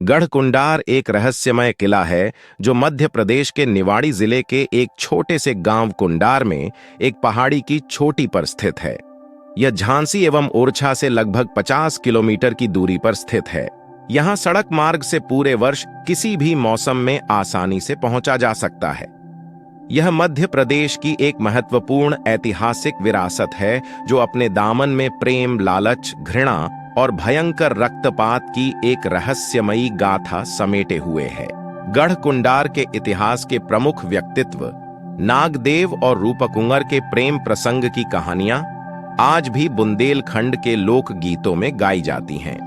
गढ़कुंडार एक रहस्यमय किला है जो मध्य प्रदेश के निवाड़ी जिले के एक छोटे से गांव कुंडार में एक पहाड़ी की चोटी पर स्थित है। यह झांसी एवं ओरछा से लगभग 50 किलोमीटर की दूरी पर स्थित है। यहाँ सड़क मार्ग से पूरे वर्ष किसी भी मौसम में आसानी से पहुंचा जा सकता है। यह मध्य प्रदेश की एक महत्वपूर्ण ऐतिहासिक विरासत है जो अपने दामन में प्रेम, लालच, घृणा और भयंकर रक्तपात की एक रहस्यमयी गाथा समेटे हुए है। गढ़कुंडार के इतिहास के प्रमुख व्यक्तित्व नागदेव और रूपकुंवर के प्रेम प्रसंग की कहानियां आज भी बुंदेलखंड के लोक गीतों में गाई जाती हैं।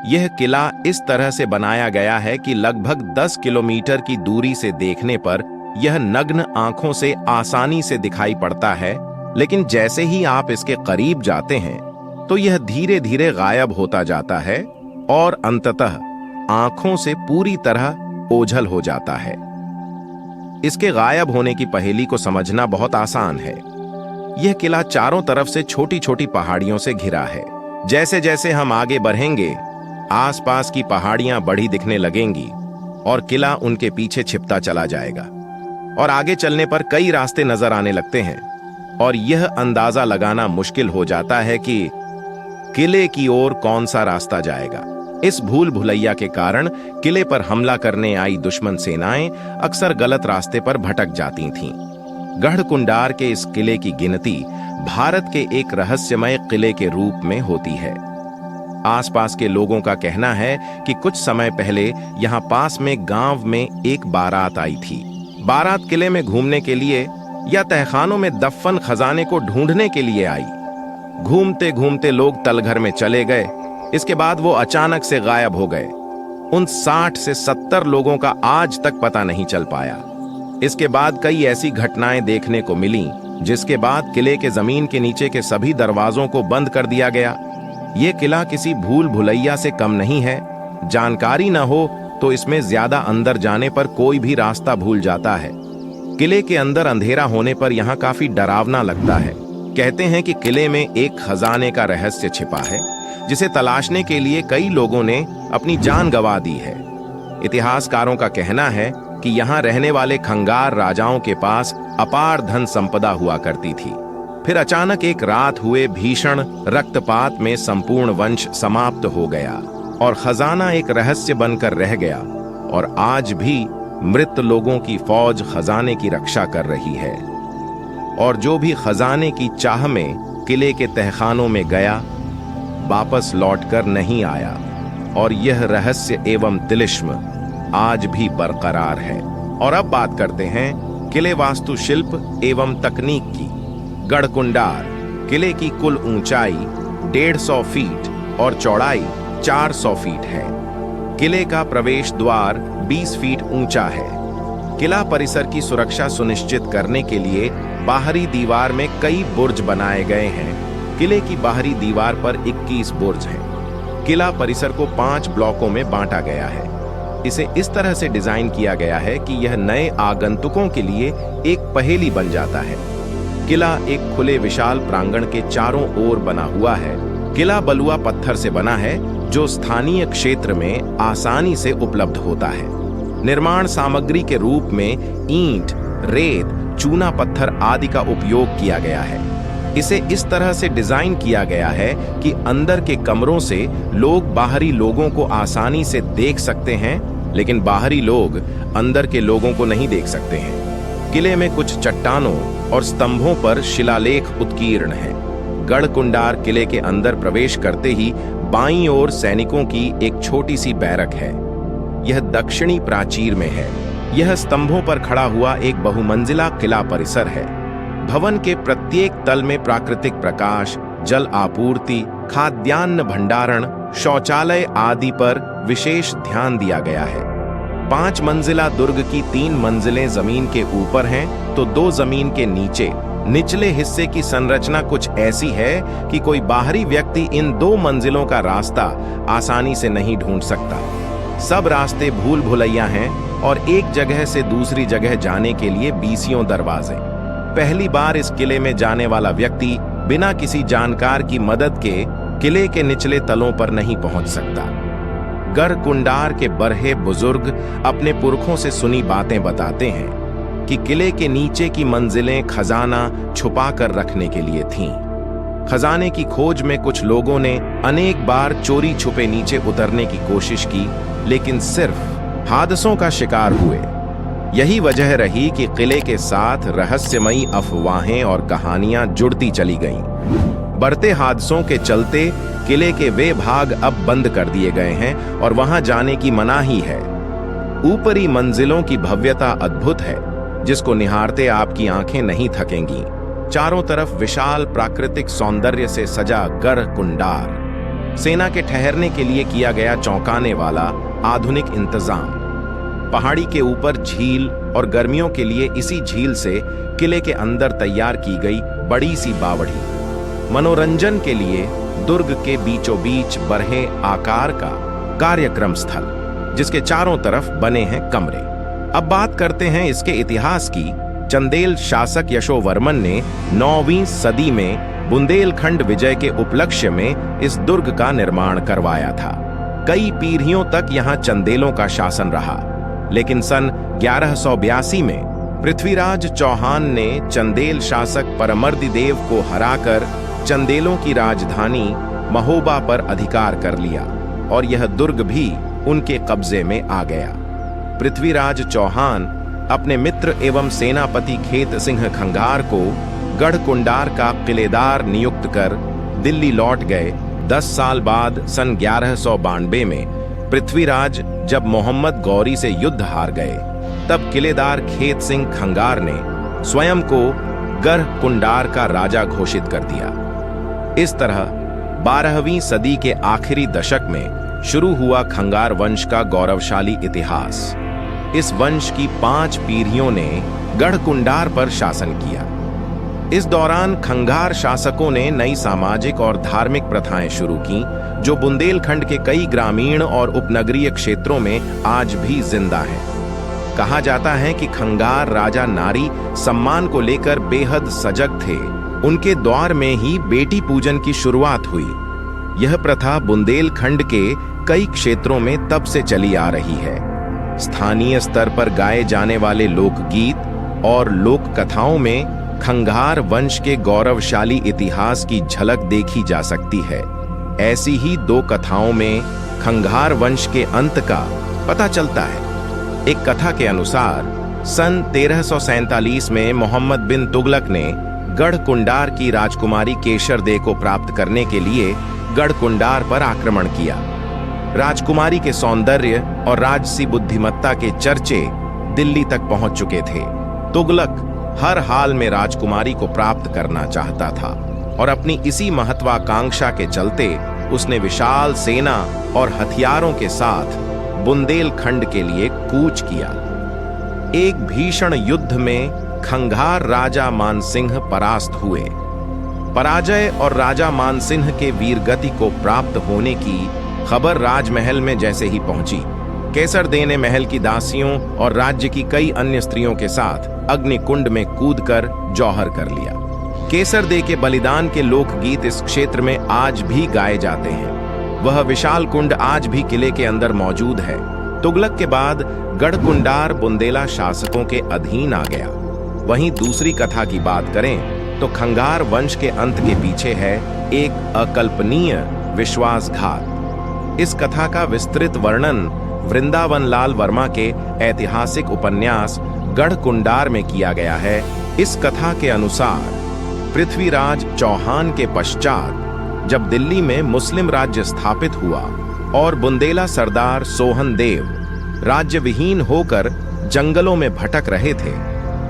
यह किला इस तरह से बनाया गया है कि लगभग 10 किलोमीटर की दूरी से देखने पर यह नग्न आंखों से आसानी से दिखाई पड़ता है, लेकिन जैसे ही आप इसके करीब जाते हैं तो यह धीरे धीरे गायब होता जाता है और अंततः आंखों से पूरी तरह ओझल हो जाता है। इसके गायब होने की पहेली को समझना बहुत आसान है। यह किला चारों तरफ से छोटी छोटी पहाड़ियों से घिरा है। जैसे जैसे हम आगे बढ़ेंगे, आसपास की पहाड़ियां बड़ी दिखने लगेंगी और किला उनके पीछे छिपता चला जाएगा और आगे चलने पर कई रास्ते नजर आने लगते हैं और यह अंदाजा लगाना मुश्किल हो जाता है कि किले की ओर कौन सा रास्ता जाएगा। इस भूल भुलैया के कारण किले पर हमला करने आई दुश्मन सेनाएं अक्सर गलत रास्ते पर भटक जाती थीं। गढ़कुंडार के इस किले की गिनती भारत के एक रहस्यमय किले के रूप में होती है। आसपास के लोगों का कहना है कि कुछ समय पहले यहाँ पास में गांव में एक बारात आई थी। बारात किले में घूमने के लिए या तहखानों में दफन खजाने को ढूंढने के लिए आई। घूमते घूमते लोग तलघर में चले गए। इसके बाद वो अचानक से गायब हो गए। उन 60 से 70 लोगों का आज तक पता नहीं चल पाया। इसके बाद कई ऐसी घटनाएं देखने को मिली जिसके बाद किले के जमीन के नीचे के सभी दरवाजों को बंद कर दिया गया। ये किला किसी भूल भुलैया से कम नहीं है। जानकारी न हो तो इसमें ज्यादा अंदर जाने पर कोई भी रास्ता भूल जाता है। किले के अंदर अंधेरा होने पर यहाँ काफी डरावना लगता है। कहते हैं कि किले में एक खजाने का रहस्य छिपा है जिसे तलाशने के लिए कई लोगों ने अपनी जान गंवा दी है। इतिहासकारों का कहना है कि यहाँ रहने वाले खंगार राजाओं के पास अपार धन संपदा हुआ करती थी। फिर अचानक एक रात हुए भीषण रक्तपात में संपूर्ण वंश समाप्त हो गया और खजाना एक रहस्य बनकर रह गया और आज भी मृत लोगों की फौज खजाने की रक्षा कर रही है। और जो भी खजाने की चाह में किले के तहखानों में गया वापस लौटकर नहीं आया और यह रहस्य एवं तिलिस्म आज भी बरकरार है। और अब बात करते हैं किले वास्तुशिल्प एवं तकनीक की। गढ़कुंडार किले की कुल ऊंचाई 150 फीट और चौड़ाई 400 फीट है। किले का प्रवेश द्वार 20 फीट ऊंचा है। किला परिसर की सुरक्षा सुनिश्चित करने के लिए बाहरी दीवार में कई बुर्ज बनाए गए हैं। किले की बाहरी दीवार पर 21 बुर्ज हैं। किला परिसर को 5 ब्लॉकों में बांटा गया है। इसे इस तरह से डिजाइन किया गया है कि यह नए आगंतुकों के लिए एक पहेली बन जाता है। किला एक खुले विशाल प्रांगण के चारों ओर बना हुआ है। किला बलुआ पत्थर से बना है जो स्थानीय क्षेत्र में आसानी से उपलब्ध होता है। निर्माण सामग्री के रूप में ईंट, रेत, चूना पत्थर आदि का उपयोग किया गया है। इसे इस तरह से डिजाइन किया गया है कि अंदर के कमरों से लोग बाहरी लोगों को आसानी से देख सकते हैं, लेकिन बाहरी लोग अंदर के लोगों को नहीं देख सकते हैं। किले में कुछ चट्टानों और स्तंभों पर शिलालेख उत्कीर्ण हैं। गढ़कुंडार किले के अंदर प्रवेश करते ही बाईं ओर सैनिकों की एक छोटी सी बैरक है। यह दक्षिणी प्राचीर में है। यह स्तंभों पर खड़ा हुआ एक बहुमंजिला किला परिसर है। भवन के प्रत्येक तल में प्राकृतिक प्रकाश, जल आपूर्ति, खाद्यान्न भंडारण, शौचालय आदि पर विशेष ध्यान दिया गया है। 5 मंजिला दुर्ग की 3 मंजिलें जमीन के ऊपर हैं तो 2 जमीन के नीचे। निचले हिस्से की संरचना कुछ ऐसी है कि कोई बाहरी व्यक्ति इन 2 मंजिलों का रास्ता आसानी से नहीं ढूंढ सकता। सब रास्ते भूल भुलैया हैं और एक जगह से दूसरी जगह जाने के लिए 20 दरवाजे। पहली बार इस किले में जाने वाला व्यक्ति बिना किसी जानकार की मदद के किले के निचले तलों पर नहीं पहुंच सकता। गढ़कुंडार के बरहे बुजुर्ग अपने पुरखों से सुनी बातें बताते हैं कि किले के नीचे की मंजिलें खजाना छुपा कर रखने के लिए थीं। खजाने की खोज में कुछ लोगों ने अनेक बार चोरी छुपे नीचे उतरने की कोशिश की, लेकिन सिर्फ हादसों का शिकार हुए। यही वजह रही कि किले के साथ रहस्यमयी अफवाहें और कहानियां जुड़ती चली गईं। बढ़ते हादसों के चलते किले के वे भाग अब बंद कर दिए गए हैं और वहां जाने की मनाही है। ऊपरी मंजिलों की भव्यता अद्भुत है, जिसको निहारते आपकी आंखें नहीं थकेंगी। चारों तरफ विशाल प्राकृतिक सौंदर्य से सजा गढ़कुंडार, सेना के ठहरने के लिए किया गया चौंकाने वाला आधुनिक इंतजाम। पहाड़ी के ऊपर झील और गर्मियों के लिए इसी झील से किले के अंदर तैयार की गई बड़ी सी बावड़ी। मनोरंजन के लिए दुर्ग के बीचों बीच बरहे आकार का कार्यक्रम स्थल, जिसके चारों तरफ बने हैं कमरे। अब बात करते हैं इसके इतिहास की। चंदेल शासक यशोवर्मन ने 9वीं सदी में बुंदेलखंड विजय के उपलक्ष्य में इस दुर्ग का निर्माण करवाया था। कई पीढ़ियों तक यहाँ चंदेलों का शासन रहा, लेकिन सन 1182 में पृथ्वीराज चौहान ने चंदेल शासक परमर्दिदेव को हराकर चंदेलों की राजधानी महोबा पर अधिकार कर लिया और यह दुर्ग भी उनके कब्जे में आ गया। पृथ्वीराज चौहान अपने मित्र एवं सेनापति खेत सिंह खंगार को गढ़कुंडार का किलेदार नियुक्त कर दिल्ली लौट गए। 10 साल बाद सन 1192 में पृथ्वीराज जब मोहम्मद गौरी से युद्ध हार गए, तब किलेदार खेत सिंह खंगार ने स्वयं को गढ़कुंडार का राजा घोषित कर दिया। इस तरह 12वीं सदी के आखिरी दशक में शुरू हुआ खंगार वंश का गौरवशाली इतिहास। इस वंश की 5 पीढ़ियों ने गढ़कुंडार पर शासन किया। इस दौरान खंगार शासकों ने नई सामाजिक और धार्मिक प्रथाएं शुरू की, जो बुंदेलखंड के कई ग्रामीण और उपनगरीय क्षेत्रों में आज भी जिंदा हैं। कहा जाता है कि खंगार राजा नारी सम्मान को लेकर बेहद सजग थे। उनके द्वार में ही बेटी पूजन की शुरुआत हुई। यह प्रथा बुंदेलखंड के कई क्षेत्रों में तब से चली आ रही है। स्थानीय स्तर पर गाए जाने वाले लोकगीत और लोक कथाओं में खंगार वंश के गौरवशाली इतिहास की झलक देखी जा सकती है। ऐसी ही 2 कथाओं में खंगार वंश के अंत का पता चलता है। एक कथा के अनुसार सन 1347 में मोहम्मद बिन तुगलक ने गढ़कुंडार की राजकुमारी केशर दे को प्राप्त करने के लिए गढ़कुंडार पर आक्रमण किया। राजकुमारी के सौंदर्य और राजसी बुद्धिमत्ता के चर्चे दिल्ली तक पहुंच चुके थे। तुगलक हर हाल में राजकुमारी को प्राप्त करना चाहता था और अपनी इसी महत्वाकांक्षा के चलते उसने विशाल सेना और हथियारों के साथ बुंदेलखंड के लिए कूच किया। एक भीषण युद्ध में खंगार राजा मानसिंह परास्त हुए। पराजय और राजा मानसिंह के वीरगति को प्राप्त होने की खबर राजमहल में जैसे ही पहुंची, केसर दे ने महल की दासियों और राज्य की कई अन्य स्त्रियों के साथ अग्निकुंड में कूदकर जौहर कर लिया। केसर दे के बलिदान के लोकगीत इस क्षेत्र में आज भी गाए जाते हैं। वह विशाल कुंड आज भी किले के अंदर मौजूद है। तुगलक के बाद गढ़कुंडार बुंदेला शासकों के अधीन आ गया। वहीं दूसरी कथा की बात करें तो खंगार वंश के अंत के पीछे है एक अकल्पनीय विश्वासघात। इस कथा का विस्तृत वर्णन वृंदावन लाल वर्मा के ऐतिहासिक उपन्यास गढ़कुंडार में किया गया है। इस कथा के अनुसार पृथ्वीराज चौहान के पश्चात जब दिल्ली में मुस्लिम राज्य स्थापित हुआ और बुंदेला सरदार सोहन देव राज्य विहीन होकर जंगलों में भटक रहे थे,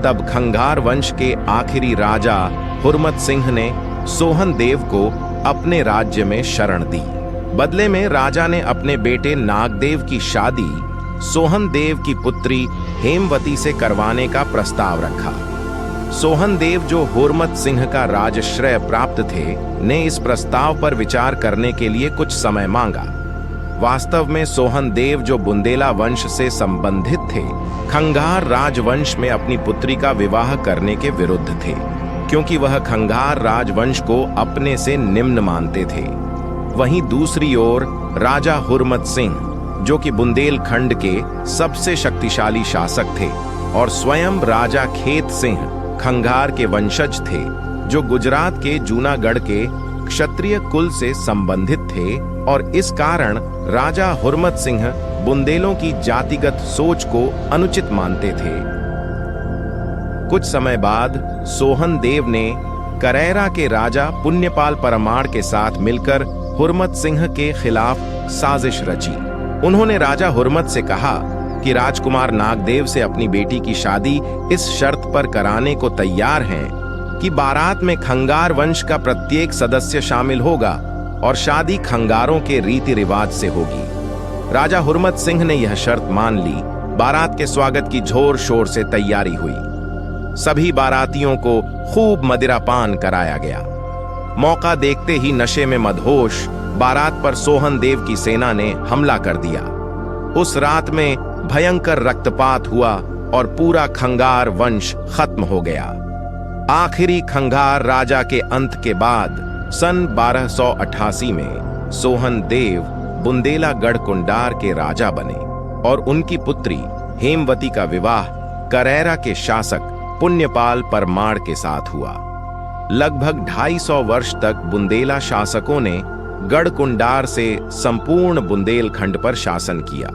तब खंगार वंश के आखिरी राजा हुरमत सिंह ने सोहन देव को अपने राज्य में शरण दी। बदले में राजा ने अपने बेटे नागदेव की शादी सोहन देव की पुत्री हेमवती से करवाने का प्रस्ताव रखा। सोहन देव, जो हुरमत सिंह का राजश्रय प्राप्त थे, ने इस प्रस्ताव पर विचार करने के लिए कुछ समय मांगा। वास्तव में सोहन देव, जो बुंदेला वंश से संबंधित थे, खंगार राजवंश में अपनी पुत्री का विवाह करने के विरुद्ध थे, क्योंकि वह खंगार राजवंश को अपने से निम्न मानते थे। वहीं दूसरी ओर राजा हुरमत सिंह जो कि बुंदेलखंड के सबसे शक्तिशाली शासक थे, और स्वयं राजा खेत सिंह खंगार के वंशज थे, जो गुजरात के जूनागढ़ के क्षत्रिय कुल से संबंधित थे, और इस कारण राजा हुरमत सिंह बुंदेलों की जातिगत सोच को अनुचित मानते थे। कुछ समय बाद सोहन देव ने करैरा के राजा पुण्यपाल परमार के साथ मिलकर हुरमत सिंह के खिलाफ साजिश रची। उन्होंने राजा हुरमत से कहा कि राजकुमार नागदेव से अपनी बेटी की शादी इस शर्त पर कराने को तैयार हैं कि बारात में खंगार वंश का प्रत्येक सदस्य शामिल होगा और शादी खंगारों के रीति रिवाज से होगी। राजा हुरमत सिंह ने यह शर्त मान ली। बारात के स्वागत की जोर शोर से तैयारी हुई। सभी बारातियों को खूब मदिरापान कराया गया। मौका देखते ही नशे में मदहोश बारात पर सोहन देव की सेना ने हमला कर दिया। उस रात में भयंकर रक्तपात हुआ और पूरा खंगार वंश खत्म हो गया। आखिरी खंगार राजा के अंत के बाद सन 1288 में सोहन देव बुंदेला गढ़कुंडार के राजा बने और उनकी पुत्री हेमवती का विवाह करैरा के शासक पुण्यपाल परमार के साथ हुआ। लगभग 250 वर्ष तक बुंदेला शासकों ने गढ़कुंडार से संपूर्ण बुंदेलखंड पर शासन किया।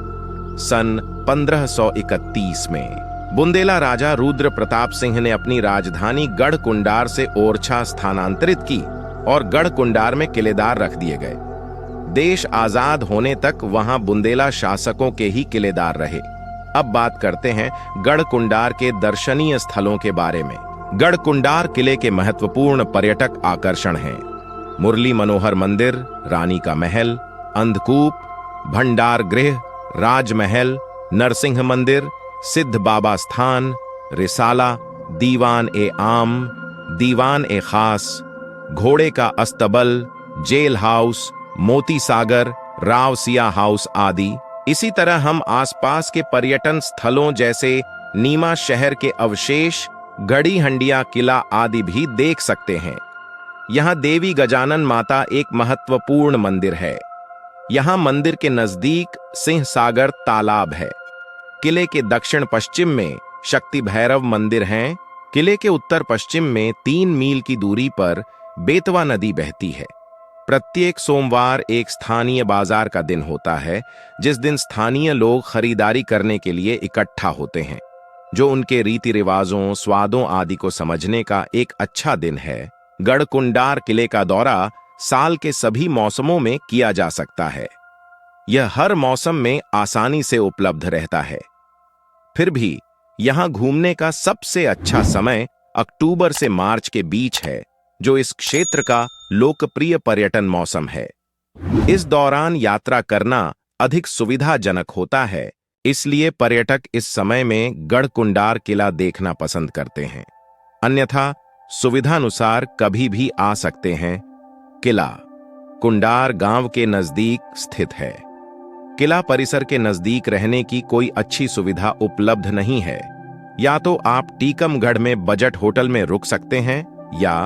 सन 1531 में बुंदेला राजा रुद्र प्रताप सिंह ने अपनी राजधानी गढ़कुंडार से ओरछा स्थानांतरित की और गढ़कुंडार में किलेदार रख दिए गए। देश आजाद होने तक वहां बुंदेला शासकों के ही किलेदार रहे। अब बात करते हैं गढ़कुंडार के दर्शनीय स्थलों के बारे में। गढ़कुंडार किले के महत्वपूर्ण पर्यटक आकर्षण हैं मुरली मनोहर मंदिर, रानी का महल, अंधकूप, भंडार गृह, राजमहल, नरसिंह मंदिर, सिद्ध बाबा स्थान, रिसाला, दीवान ए आम, दीवान ए खास, घोड़े का अस्तबल, जेल हाउस, मोती सागर, रावसिया हाउस आदि। इसी तरह हम आसपास के पर्यटन स्थलों जैसे नीमा शहर के अवशेष, गढ़ी हंडिया किला आदि भी देख सकते हैं। यहाँ देवी गजानन माता एक महत्वपूर्ण मंदिर है। यहाँ मंदिर के नजदीक सिंह सागर तालाब है। किले के दक्षिण पश्चिम में शक्ति भैरव मंदिर हैं। किले के उत्तर पश्चिम में 3 मील की दूरी पर बेतवा नदी बहती है। प्रत्येक सोमवार एक स्थानीय बाजार का दिन होता है, जिस दिन स्थानीय लोग खरीदारी करने के लिए इकट्ठा होते हैं, जो उनके रीति रिवाजों, स्वादों आदि को समझने का एक अच्छा दिन है। गढ़कुंडार किले का दौरा साल के सभी मौसमों में किया जा सकता है। यह हर मौसम में आसानी से उपलब्ध रहता है। फिर भी यहां घूमने का सबसे अच्छा समय अक्टूबर से मार्च के बीच है, जो इस क्षेत्र का लोकप्रिय पर्यटन मौसम है। इस दौरान यात्रा करना अधिक सुविधाजनक होता है, इसलिए पर्यटक इस समय में गढ़कुंडार किला देखना पसंद करते हैं। अन्यथा सुविधानुसार कभी भी आ सकते हैं। किला कुंडार गांव के नजदीक स्थित है। किला परिसर के नजदीक रहने की कोई अच्छी सुविधा उपलब्ध नहीं है। या तो आप टीकमगढ़ में बजट होटल में रुक सकते हैं या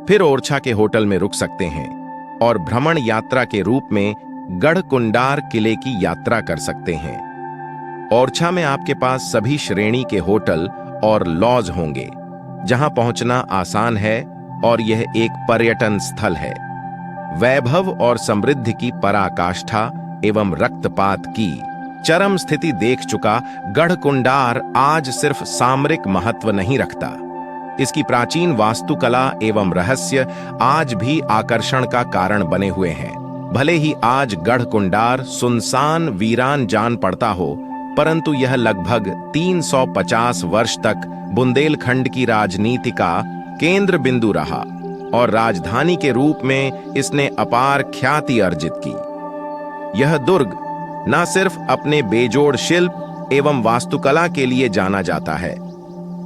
फिर ओरछा के होटल में रुक सकते हैं और भ्रमण यात्रा के रूप में गढ़कुंडार किले की यात्रा कर सकते हैं। ओरछा में आपके पास सभी श्रेणी के होटल और लॉज होंगे, जहां पहुंचना आसान है और यह एक पर्यटन स्थल है। वैभव और समृद्धि की पराकाष्ठा एवं रक्तपात की चरम स्थिति देख चुका गढ़कुंडार आज सिर्फ सामरिक महत्व नहीं रखता। इसकी प्राचीन वास्तुकला एवं रहस्य आज भी आकर्षण का कारण बने हुए हैं। भले ही आज गढ़कुंडार सुनसान वीरान जान पड़ता हो, परंतु यह लगभग 350 वर्ष तक बुंदेलखंड की राजनीति का केंद्र बिंदु रहा और राजधानी के रूप में इसने अपार ख्याति अर्जित की। यह दुर्ग न सिर्फ अपने बेजोड़ शिल्प एवं वास्तुकला के लिए जाना जाता है,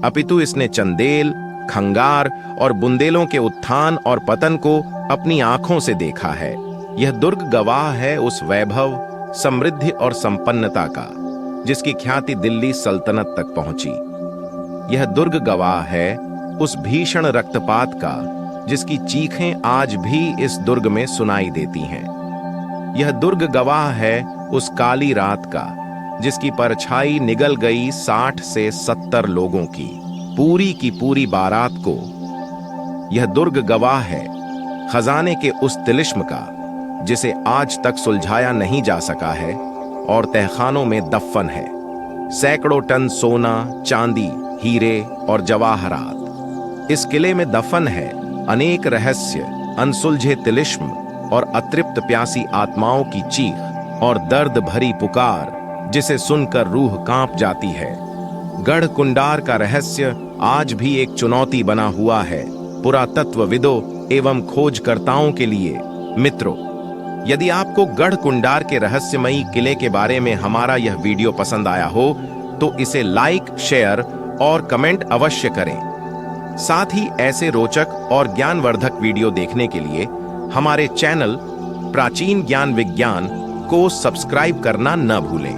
अपितु इसने चंदेल, खंगार और बुंदेलों के उत्थान और पतन को अपनी आंखों से देखा है। यह दुर्ग गवाह है उस वैभव, समृद्धि और संपन्नता का जिसकी ख्याति दिल्ली सल्तनत तक पहुंची। यह दुर्ग गवाह है उस भीषण रक्तपात का जिसकी चीखें आज भी इस दुर्ग में सुनाई देती हैं। यह दुर्ग गवाह है उस काली रात का, जिसकी परछाई निगल गई 60 से 70 लोगों की पूरी बारात को। यह दुर्ग गवाह है खजाने के उस तिलिस्म का, जिसे आज तक सुलझाया नहीं जा सका है और तहखानों में दफन है। सैकड़ों टन सोना, चांदी, हीरे और जवाहरात इस किले में दफन है। अनेक रहस्य, अनसुलझे तिलिस्म और अतृप्त प्यासी आत्माओं की चीख और दर्द भरी पुकार, जिसे सुनकर रूह कांप जाती है। गढ़ कुंडार का रहस्य आज भी एक चुनौती बना हुआ है पुरातत्वविदों एवं खोजकर्ताओं के लिए। मित्रों, यदि आपको गढ़ कुंडार के रहस्यमयी किले के बारे में हमारा यह वीडियो पसंद आया हो तो इसे लाइक, शेयर और कमेंट अवश्य करें। साथ ही ऐसे रोचक और ज्ञानवर्धक वीडियो देखने के लिए हमारे चैनल प्राचीन ज्ञान विज्ञान को सब्सक्राइब करना न भूलें।